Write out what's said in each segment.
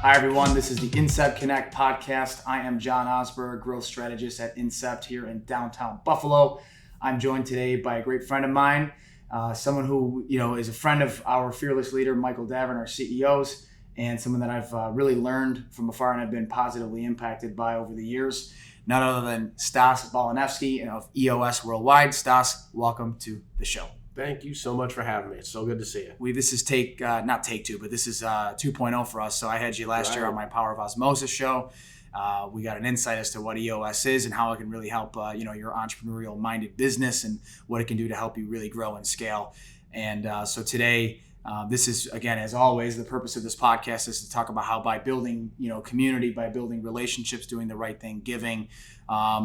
Hi, everyone. This is the Incept Connect podcast. I am John Osberg, growth strategist at Incept here in downtown Buffalo. I'm joined today by a great friend of mine, someone who is a friend of our fearless leader, Michael Davern, our CEOs, and someone that I've really learned from afar and have been positively impacted by over the years. None other than Stas Balanevsky of EOS Worldwide. Stas, welcome to the show. Thank you so much for having me. It's so good to see you. This is not take two, but this is 2.0 for us. So I had you last year on my Power of Osmosis show. We got an insight as to what EOS is and how it can really help your entrepreneurial minded business and what it can do to help you really grow and scale. And so today, this is, again, as always, the purpose of this podcast is to talk about how by building community, by building relationships, doing the right thing, giving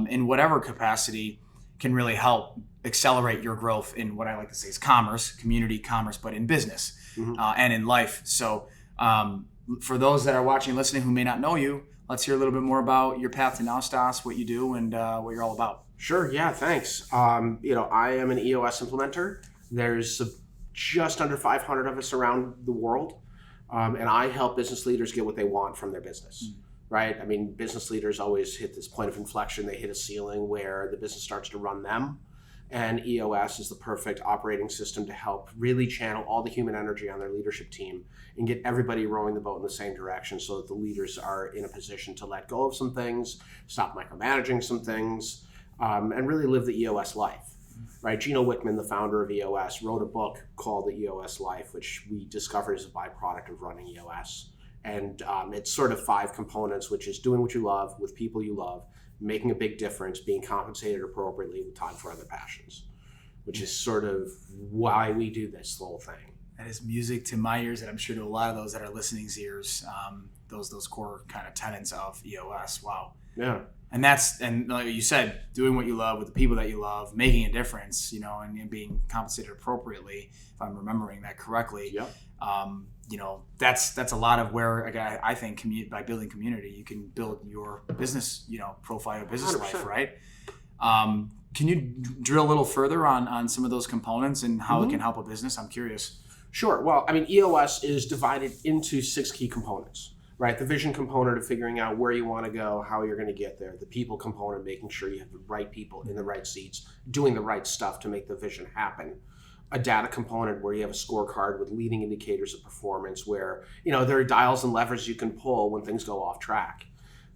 in whatever capacity can really help accelerate your growth in what I like to say is commerce, community commerce, but in business and in life. So for those that are watching and listening who may not know you, let's hear a little bit more about your path to now, Stas, what you do and what you're all about. Sure. Yeah, thanks. I am an EOS implementer. There's just under 500 of us around the world. And I help business leaders get what they want from their business. Right? I mean, business leaders always hit this point of inflection. They hit a ceiling where the business starts to run them. And EOS is the perfect operating system to help really channel all the human energy on their leadership team and get everybody rowing the boat in the same direction so that the leaders are in a position to let go of some things, stop micromanaging some things, and really live the EOS life. Right? Gino Wickman, the founder of EOS, wrote a book called The EOS Life, which we discovered as a byproduct of running EOS. And it's sort of 5 components, which is doing what you love with people you love, making a big difference, being compensated appropriately with time for other passions, which is sort of why we do this whole thing. That is music to my ears, and I'm sure to a lot of those that are listening's ears, those core kind of tenets of EOS. Wow. Yeah. And like you said, doing what you love with the people that you love, making a difference, and being compensated appropriately, if I'm remembering that correctly. Yep. That's a lot of where, again, I think by building community, you can build your business, profile, business 100%. life, right? Can you drill a little further on some of those components and how it can help a business? I'm curious. Sure. Well, I mean, EOS is divided into 6 key components, right? The vision component of figuring out where you want to go, how you're going to get there. The people component, making sure you have the right people in the right seats, doing the right stuff to make the vision happen. A data component where you have a scorecard with leading indicators of performance where, there are dials and levers you can pull when things go off track.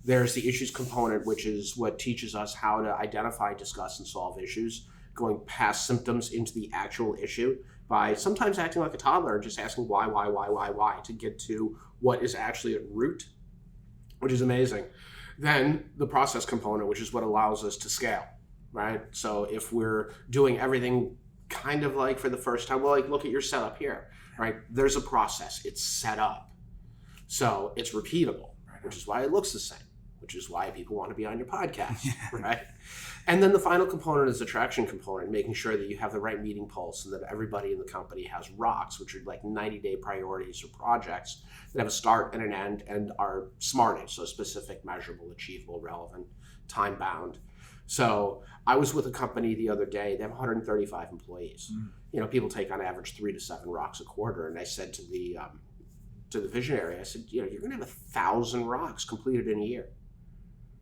There's the issues component, which is what teaches us how to identify, discuss, and solve issues, going past symptoms into the actual issue by sometimes acting like a toddler, just asking why, to get to what is actually at root, which is amazing. Then the process component, which is what allows us to scale, right? So if we're doing everything kind of like for the first time, well, like look at your setup here, right? There's a process, it's set up. So it's repeatable, which is why it looks the same, which is why people want to be on your podcast, right? And then the final component is the traction component, making sure that you have the right meeting pulse and that everybody in the company has rocks, which are like 90-day priorities or projects that have a start and an end and are SMARTed, so specific, measurable, achievable, relevant, time-bound. So I was with a company the other day, they have 135 employees. People take on average 3 to 7 rocks a quarter. And I said to the visionary, I said, you're going to have 1,000 rocks completed in a year.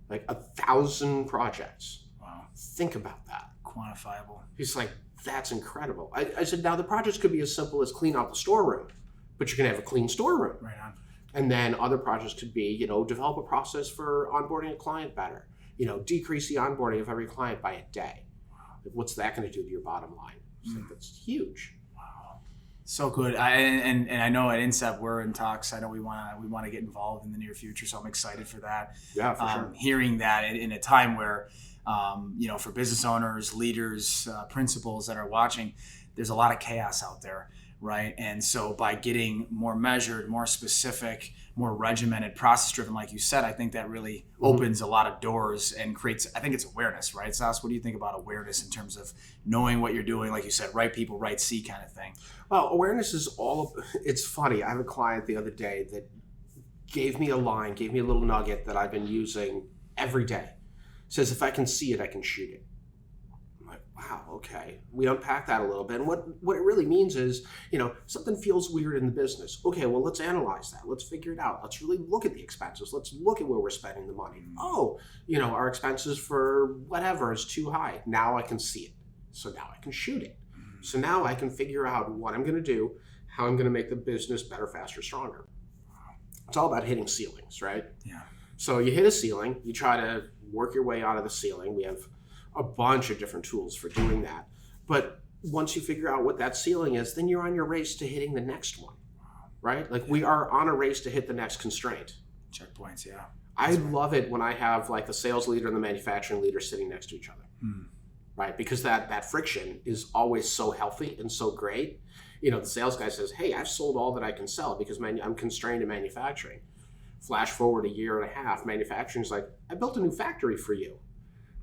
Like 1,000 projects. Wow. Think about that. Quantifiable. He's like, that's incredible. I said, now the projects could be as simple as clean out the storeroom, but you're going to have a clean storeroom. Right on. And then other projects could be, develop a process for onboarding a client better. Decrease the onboarding of every client by a day. Wow. What's that going to do to your bottom line? That's huge. Wow, so good. And I know at Incept we're in talks. I know we want to get involved in the near future, so I'm excited for that. Yeah, for sure. Hearing that in a time where, for business owners, leaders, principals that are watching, there's a lot of chaos out there. Right. And so by getting more measured, more specific, more regimented, process driven, like you said, I think that really opens a lot of doors and creates, I think it's awareness, right? Stas, what do you think about awareness in terms of knowing what you're doing? Like you said, right people, right seat kind of thing. Well, awareness is it's funny. I have a client the other day that gave me a little nugget that I've been using every day. It says, if I can see it, I can shoot it. I'm like, Wow, okay. We unpack that a little bit. And what it really means is, something feels weird in the business. Okay, well, let's analyze that. Let's figure it out. Let's really look at the expenses. Let's look at where we're spending the money. Oh, our expenses for whatever is too high. Now I can see it. So now I can shoot it. So now I can figure out what I'm going to do, how I'm going to make the business better, faster, stronger. It's all about hitting ceilings, right? Yeah. So you hit a ceiling. You try to work your way out of the ceiling. We have a bunch of different tools for doing that. But once you figure out what that ceiling is, then you're on your race to hitting the next one, right? Like we are on a race to hit the next constraint. Checkpoints, yeah. I love it when I have like the sales leader and the manufacturing leader sitting next to each other, right? Because that friction is always so healthy and so great. The sales guy says, hey, I've sold all that I can sell because I'm constrained in manufacturing. Flash forward a year and a half, manufacturing's like, I built a new factory for you.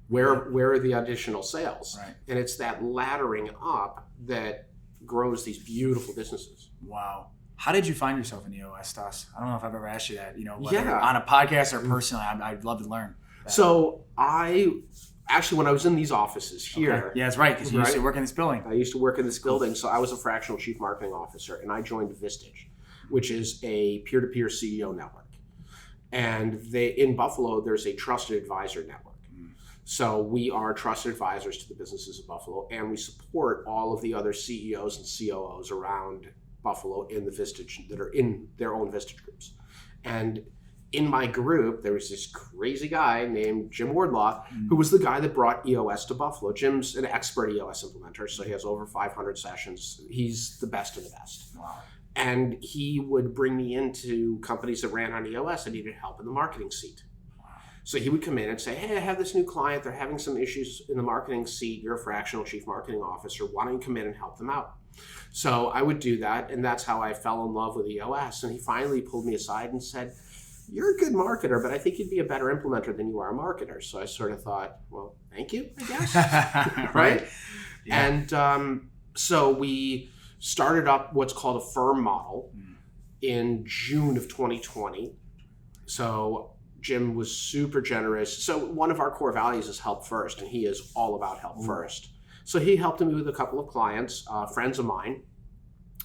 Where are the additional sales? Right. And it's that laddering up that grows these beautiful businesses. Wow. How did you find yourself in EOS, Stas? I don't know if I've ever asked you that, whether Yeah. on a podcast or personally. I'd love to learn that. So when I was in these offices here. Okay. Yeah, that's right, because you used to work in this building. I used to work in this building. So I was a fractional chief marketing officer, and I joined Vistage, which is a peer-to-peer CEO network. And in Buffalo, there's a trusted advisor network. So we are trusted advisors to the businesses of Buffalo, and we support all of the other CEOs and COOs around Buffalo in the Vistage that are in their own Vistage groups. And in my group, there was this crazy guy named Jim Wardlaw, who was the guy that brought EOS to Buffalo. Jim's an expert EOS implementer, so he has over 500 sessions. He's the best of the best. Wow. And he would bring me into companies that ran on EOS and needed help in the marketing seat. So he would come in and say, hey, I have this new client. They're having some issues in the marketing seat. You're a fractional chief marketing officer. Why don't you come in and help them out? So I would do that. And that's how I fell in love with EOS. And he finally pulled me aside and said, you're a good marketer, but I think you'd be a better implementer than you are a marketer. So I sort of thought, well, thank you, I guess. Right? Yeah. And so we started up what's called a firm model in June of 2020. So Jim was super generous. So one of our core values is help first, and he is all about help first. So he helped me with a couple of clients, friends of mine,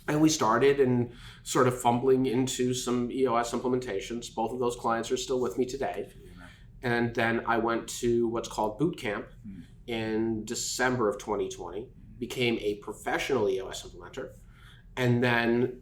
and we started and sort of fumbling into some EOS implementations. Both of those clients are still with me today. And then I went to what's called boot camp in December of 2020, became a professional EOS implementer, and then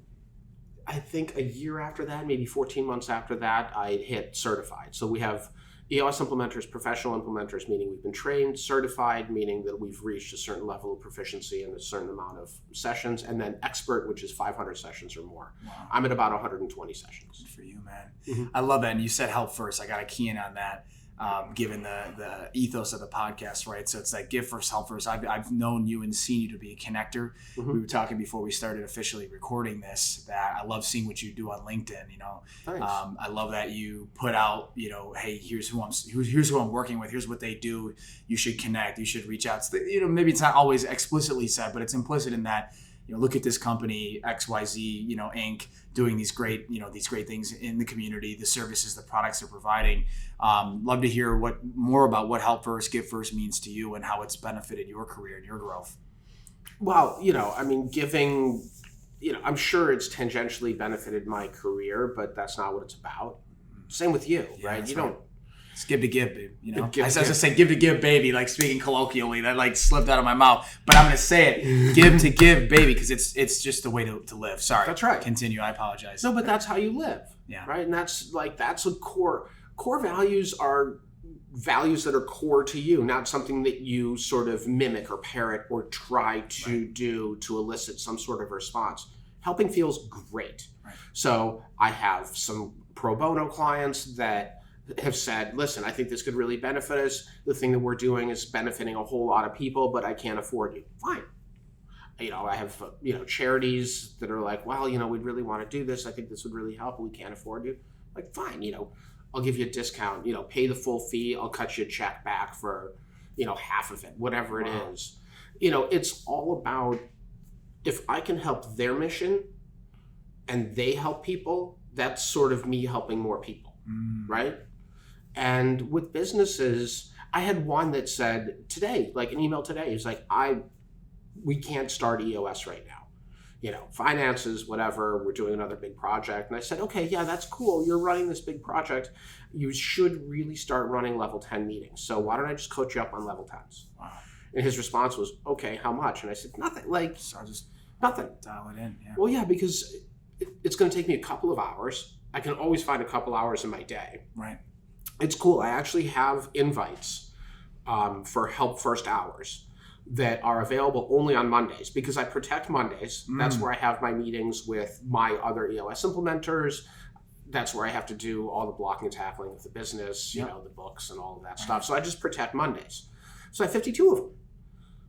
I think a year after that, maybe 14 months after that, I hit certified. So we have EOS implementers, professional implementers, meaning we've been trained, certified, meaning that we've reached a certain level of proficiency and a certain amount of sessions, and then expert, which is 500 sessions or more. Wow. I'm at about 120 sessions. Good for you, man. I love that. And you said help first. I got to key in on that. Given the ethos of the podcast, right? So it's like give first, help first. I've known you and seen you to be a connector. We were talking before we started officially recording this that I love seeing what you do on LinkedIn. Thanks. I love that you put out, hey, here's who I'm working with. Here's what they do. You should connect. You should reach out. Maybe it's not always explicitly said, but it's implicit in that. Look at this company XYZ, Inc. doing these great things in the community, the services, the products they're providing. Love to hear more about what help first, give first means to you and how it's benefited your career and your growth. Well, giving, I'm sure it's tangentially benefited my career, but that's not what it's about. Same with you, right? You don't. It's give to give, babe. Give I was going to say give to give, baby, like speaking colloquially. That slipped out of my mouth. But I'm going to say it. Give to give, baby, because it's just the way to live. Sorry. That's right. Continue. I apologize. No, but that's how you live. Yeah. Right? And that's a core values are values that are core to you, not something that you sort of mimic or parrot or try to do to elicit some sort of response. Helping feels great. Right. So I have some pro bono clients that have said, listen, I think this could really benefit us. The thing that we're doing is benefiting a whole lot of people, but I can't afford you. Fine. I have, charities that are like, well, we'd really want to do this. I think this would really help, but we can't afford you. Like, fine, I'll give you a discount, pay the full fee. I'll cut you a check back for, half of it, whatever it is. It's all about if I can help their mission and they help people, that's sort of me helping more people, right? And with businesses, I had one that said today, like an email today, it's like, we can't start EOS right now. You know, finances, whatever, we're doing another big project. And I said, okay, yeah, that's cool. You're running this big project. You should really start running level 10 meetings. So why don't I just coach you up on level 10s? Wow. And his response was, okay, how much? And I said, nothing. Like, So I'll just nothing. dial it in. Yeah. Well, yeah, because it's going to take me a couple of hours. I can always find a couple hours in my day. Right. It's cool. I actually have invites for Help First Hours that are available only on Mondays because I protect Mondays. That's where I have my meetings with my other EOS implementers. That's where I have to do all the blocking and tackling with the business, you know, the books and all of that stuff. So I just protect Mondays. So I have 52 of them.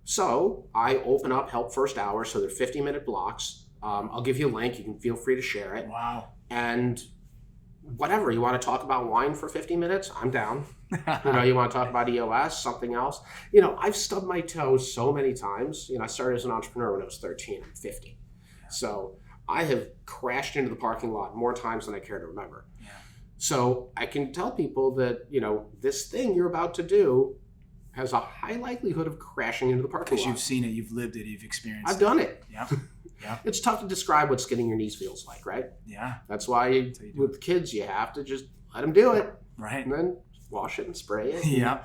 So I open up Help First Hours. So they're 50-minute blocks. I'll give you a link. You can feel free to share it. Wow. And whatever, you want to talk about wine for 50 minutes? I'm down. You know, you want to talk about EOS, something else? You know, I've stubbed my toes so many times. You know, I started as an entrepreneur when I was 13. I'm 50. So I have crashed into the parking lot more times than I care to remember. Yeah. So I can tell people that, you know, this thing you're about to do has a high likelihood of crashing into the parking lot. Because you've seen it, you've lived it, you've experienced it. I've done it. Yeah. Yeah. It's tough to describe what skinning your knees feels like, right? Yeah. That's why with kids, you have to just let them do it. Right. And then wash it and spray it. Yeah.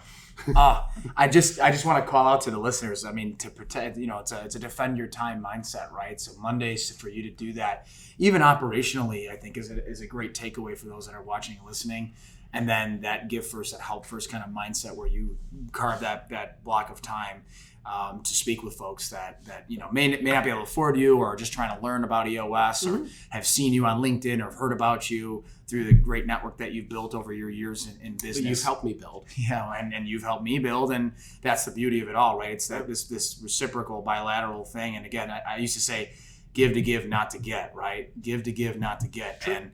I just want to call out to the listeners. I mean, to protect, you know, it's a defend your time mindset, right? So Mondays for you to do that, even operationally, I think is a great takeaway for those that are watching and listening. And then that give first, that help first kind of mindset where you carve that block of time to speak with folks that you know may not be able to afford you or are just trying to learn about EOS or have seen you on LinkedIn or have heard about you through the great network that you've built over your years in business. But you've helped me build. Yeah, and you've helped me build, and that's the beauty of it all, right? It's that this reciprocal bilateral thing. And again, I used to say, give to give, not to get, right? Give to give, not to get. Sure. And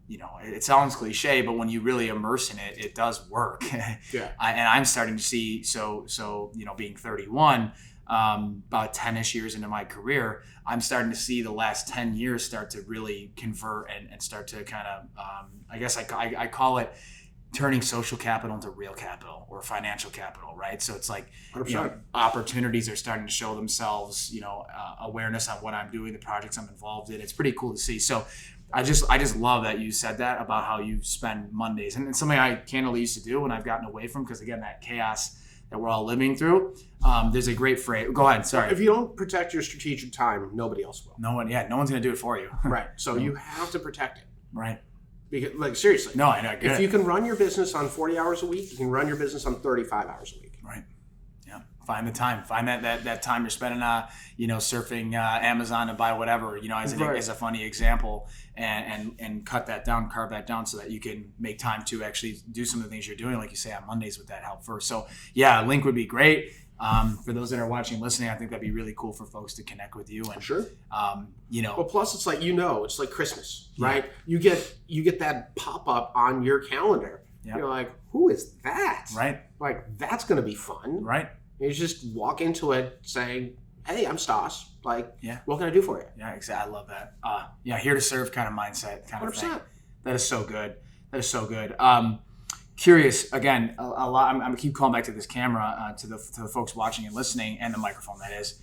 you know, it sounds cliche, but when you really immerse in it, it does work. Yeah. And I'm starting to see, so you know, being 31, about 10-ish years into my career, I'm starting to see the last 10 years start to really convert and start to kind of, I guess I call it turning social capital into real capital or financial capital, right? So it's like, you know, opportunities are starting to show themselves, you know, awareness on what I'm doing, the projects I'm involved in. It's pretty cool to see. So I just love that you said that about how you spend Mondays. And it's something I candidly used to do when I've gotten away from, because again, that chaos that we're all living through. There's a great phrase. Go ahead. Sorry. If you don't protect your strategic time, nobody else will. No one's going to do it for you. Right. So you have to protect it. Right. Because, like, seriously. No, I know. If you can run your business on 40 hours a week, you can run your business on 35 hours a week. Right. Yeah. Find the time. Find that time you're spending, you know, surfing Amazon to buy whatever, you know, as a funny example, and cut that down, carve that down, so that you can make time to actually do some of the things you're doing, like you say, on Mondays with that help first. So yeah, a link would be great. For those that are watching and listening, I think that'd be really cool for folks to connect with you. And sure. You know. Well, plus it's like, you know, it's like Christmas, right? You get that pop up on your calendar. Yeah. You're like, who is that? Right. Like, that's going to be fun. Right. And you just walk into it saying, hey, I'm Stas. Like, yeah, what can I do for you? Yeah, exactly. I love that. Yeah, here to serve kind of mindset, kind 100%. Of thing. That is so good. That is so good. Curious again, a lot. I'm gonna keep calling back to this camera, to the folks watching and listening, and the microphone. That is,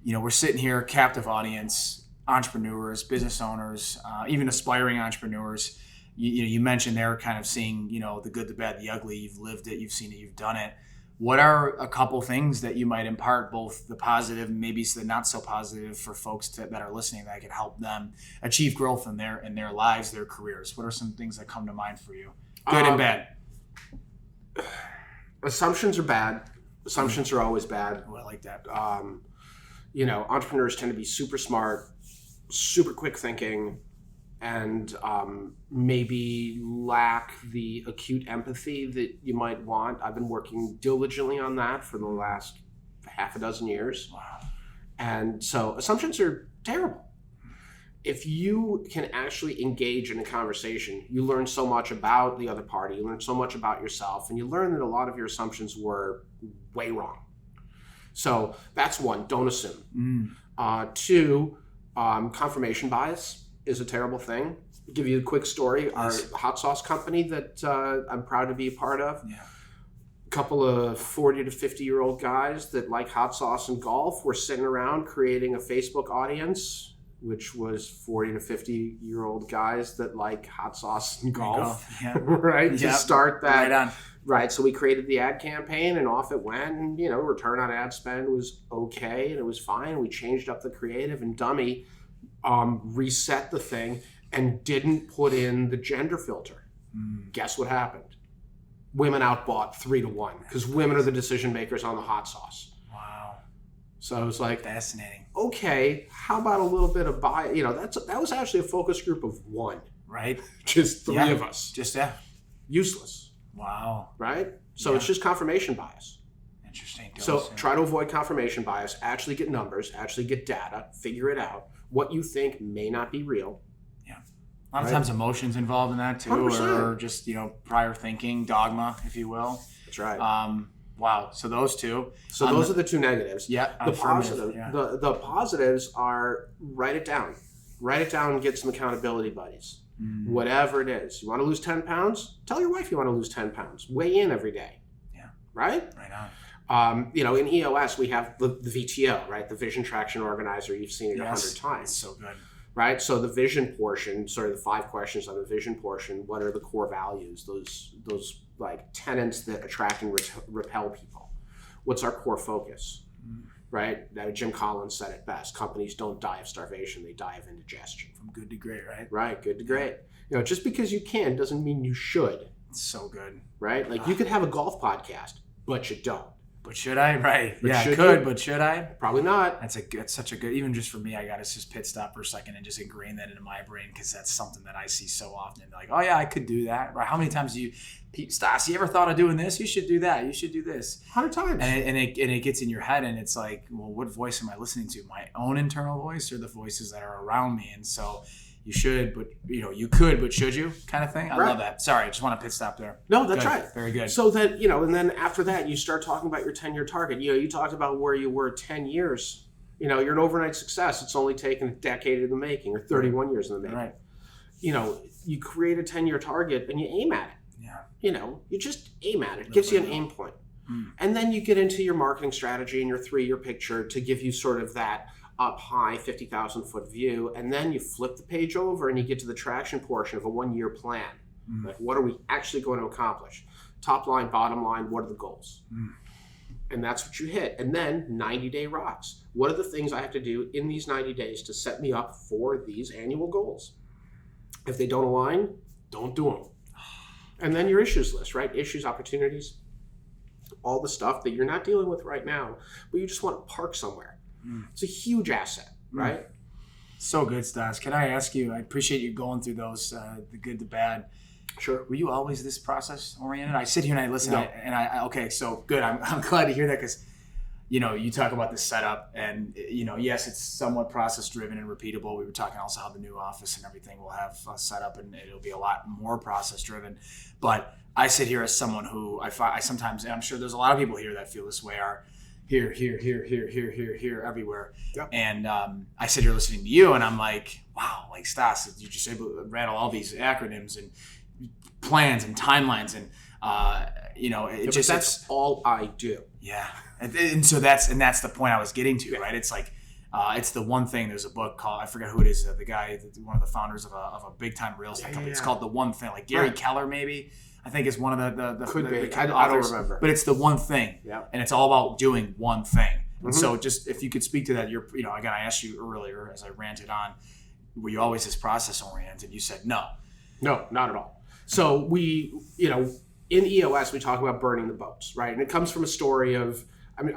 you know, we're sitting here, captive audience, entrepreneurs, business owners, even aspiring entrepreneurs. You mentioned they're kind of seeing, you know, the good, the bad, the ugly. You've lived it, you've seen it, you've done it. What are a couple things that you might impart, both the positive and maybe the not so positive, for folks that are listening, that could help them achieve growth in their lives, their careers? What are some things that come to mind for you, good and bad? Assumptions are bad. Assumptions are always bad. Oh, I like that. You know, entrepreneurs tend to be super smart, super quick thinking, and maybe lack the acute empathy that you might want. I've been working diligently on that for the last half a dozen years. Wow. And so assumptions are terrible. If you can actually engage in a conversation, you learn so much about the other party, you learn so much about yourself, and you learn that a lot of your assumptions were way wrong. So that's one, don't assume. Two, confirmation bias is a terrible thing. I'll give you a quick story. Our hot sauce company that I'm proud to be a part of, couple of 40 to 50-year-old guys that like hot sauce and golf were sitting around creating a Facebook audience, which was 40 to 50-year-old guys that like hot sauce and golf, right? To start that. Right on. Right, so we created the ad campaign and off it went, and return on ad spend was okay and it was fine. We changed up the creative, and Dummy reset the thing and didn't put in the gender filter. Guess what happened? Women outbought 3-1 because women are the decision makers on the hot sauce. Wow. So I was like, fascinating. Okay, how about a little bit of bias? That was actually a focus group of 1. Right. Just 3 of us. Just useless. Wow. Right? So it's just confirmation bias. Interesting. So try to avoid confirmation bias, actually get numbers, actually get data, figure it out. What you think may not be real. Yeah. A lot of times emotions involved in that too, 100%. or just, prior thinking, dogma, if you will. That's right. Wow. So those two. So those are the 2 negatives. Yeah. The positive. The positives are write it down. Write it down and get some accountability buddies. Whatever it is. You want to lose 10 pounds? Tell your wife you want to lose 10 pounds. Weigh in every day. Yeah. Right? Right on. In EOS, we have the VTO, right? The Vision Traction Organizer. You've seen it 100 times. It's so good. Right? So the vision portion, sort of the 5 questions on the vision portion, what are the core values? Those like tenets that attract and repel people. What's our core focus? Right? Now, Jim Collins said it best. Companies don't die of starvation, they die of indigestion. From good to great, right? Right, good to great. Just because you can doesn't mean you should. It's so good. Right? Like you could have a golf podcast, but you don't. But should I? Right. But I should could, you? but should I? Probably not. That's such a good, even just for me, I got to just pit stop for a second and just ingrain that into my brain, because that's something that I see so often. Like, oh yeah, I could do that. Right? How many times do Stas, you ever thought of doing this? You should do that. You should do this. 100 times. And it gets in your head, and it's like, well, what voice am I listening to? My own internal voice or the voices that are around me? And so you should, but you could, but should you, kind of thing. I love that. Sorry, I just want to pit stop there. No, that's good. right. Very good. So that, and then after that, you start talking about your 10-year target. You talked about where you were 10 years. You're an overnight success. It's only taken a decade in the making, or 31 years in the making. Right. You create a 10-year target and you aim at it. Yeah. You just aim at it. It gives you an aim point. And then you get into your marketing strategy and your 3-year picture to give you sort of that up high 50,000-foot view, and then you flip the page over and you get to the traction portion of a 1-year plan. Like, what are we actually going to accomplish? Top line, bottom line, what are the goals? And that's what you hit. And then 90-day rocks. What are the things I have to do in these 90 days to set me up for these annual goals? If they don't align, don't do them. And then your issues list, right? Issues, opportunities, all the stuff that you're not dealing with right now, but you just want to park somewhere. It's a huge asset, right? So good, Stas. Can I ask you, I appreciate you going through those, the good, the bad. Sure. Were you always this process oriented? I sit here and I listen, No. and okay, so good. I'm glad to hear that, because, you talk about the setup, and, yes, it's somewhat process driven and repeatable. We were talking also how the new office and everything will have a setup, and it'll be a lot more process driven. But I sit here as someone who I sometimes, and I'm sure there's a lot of people here that feel this way, are here, everywhere. Yep. And I sit here listening to you, and I'm like, wow, like, Stas, you just able to rattle all these acronyms and plans and timelines, and that's all I do. Yeah, and so that's the point I was getting to, right? It's like it's the one thing. There's a book called, I forget who it is, the guy, one of the founders of a big time real estate company. It's called The One Thing, like Gary Keller, maybe. I think is one of the could be. The I don't remember, but it's the one thing, and it's all about doing one thing. And so, just if you could speak to that, again, I asked you earlier as I ranted on, were you always this process oriented? You said no, not at all. So we, in EOS, we talk about burning the boats, right? And it comes from a story of,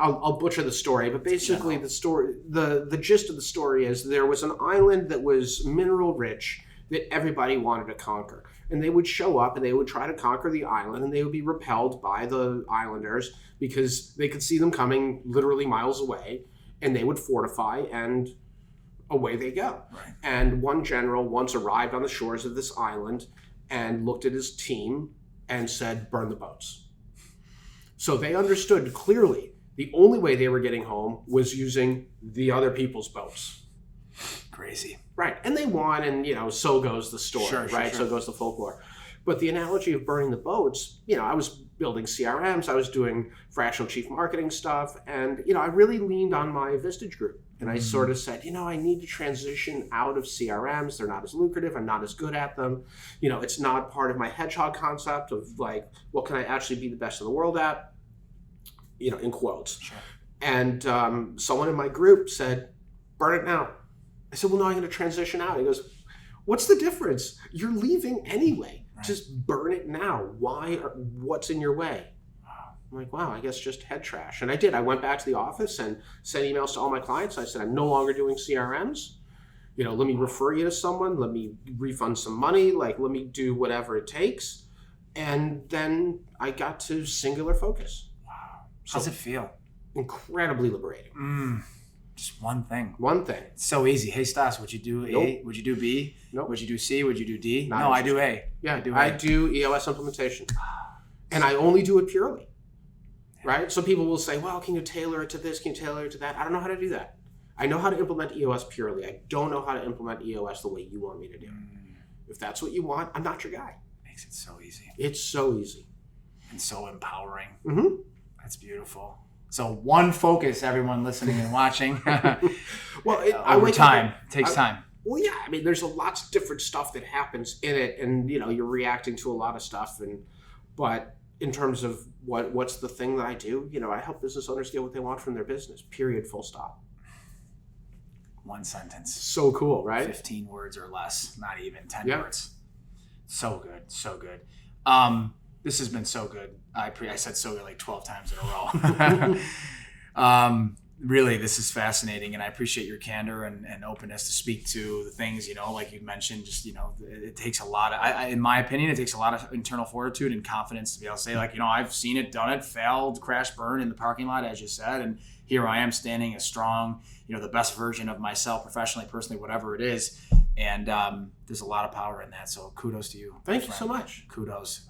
I'll butcher the story, but basically the story, the gist of the story is there was an island that was mineral rich that everybody wanted to conquer. And they would show up and they would try to conquer the island, and they would be repelled by the islanders because they could see them coming literally miles away, and they would fortify, and away they go. Right. And one general once arrived on the shores of this island and looked at his team and said, burn the boats. So they understood clearly the only way they were getting home was using the other people's boats. Crazy. Right. And they won, and so goes the story, Sure, right? sure. So goes the folklore. But the analogy of burning the boats, I was building CRMs, I was doing fractional chief marketing stuff, and I really leaned on my Vistage group. And I sort of said, I need to transition out of CRMs. They're not as lucrative. I'm not as good at them. It's not part of my hedgehog concept of like, what can I actually be the best in the world at? In quotes. Sure. And someone in my group said, burn it now. I said, well, no, I'm going to transition out. He goes, what's the difference? You're leaving anyway. Right. Just burn it now. What's in your way? I'm like, wow, I guess just head trash. And I did. I went back to the office and sent emails to all my clients. I said, I'm no longer doing CRMs. Let me refer you to someone. Let me refund some money. Like, let me do whatever it takes. And then I got to singular focus. Wow. How's it feel? Incredibly liberating. Just one thing. One thing. It's so easy. Hey, Stas, would you do A? Nope. Would you do B? Nope. Would you do C? Would you do D? Not no, I do A. Yeah, I do EOS implementation. And I only do it purely. Right? So people will say, well, can you tailor it to this? Can you tailor it to that? I don't know how to do that. I know how to implement EOS purely. I don't know how to implement EOS the way you want me to do it. If that's what you want, I'm not your guy. Makes it so easy. It's so easy. And so empowering. Mm-hmm. That's beautiful. So one focus, everyone listening and watching. Well, it takes time. Well, yeah. I mean, there's lots of different stuff that happens in it, and you're reacting to a lot of stuff. But in terms of what's the thing that I do, I help business owners get what they want from their business. Period. Full stop. One sentence. So cool, right? 15 words or less, not even 10 Yeah. words. So good, so good. This has been so good. I said so good like 12 times in a row. Really, this is fascinating, and I appreciate your candor and openness to speak to the things, like you mentioned, just, it takes a lot of, in my opinion, it takes a lot of internal fortitude and confidence to be able to say, like, I've seen it, done it, failed, crash, burn in the parking lot, as you said, and here I am standing as strong, the best version of myself, professionally, personally, whatever it is. And there's a lot of power in that. So kudos to you. Thank you so much. Kudos.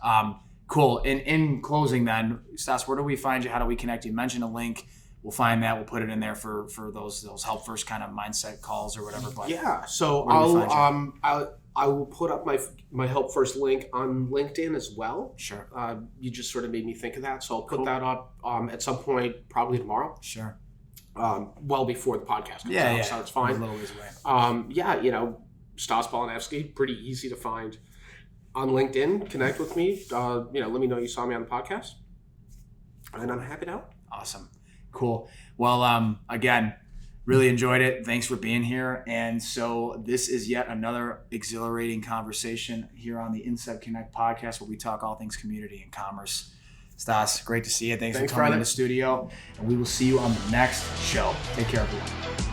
Cool. In closing then, Stas, where do we find you? How do we connect? You mentioned a link. We'll find that. We'll put it in there for those help first kind of mindset calls or whatever. But yeah. So I will put up my help first link on LinkedIn as well. Sure. You just sort of made me think of that. So I'll put that up at some point, probably tomorrow. Sure. Well before the podcast comes out, so it's fine. A little ways away. Stas Balanevsky, pretty easy to find on LinkedIn. Connect with me. Let me know you saw me on the podcast, and I'm happy to help. Awesome. Cool. Well, again, really enjoyed it. Thanks for being here. And so this is yet another exhilarating conversation here on the Incept Connect podcast, where we talk all things community and commerce. Stas, great to see you. Thanks for coming in the studio. And we will see you on the next show. Take care, everyone.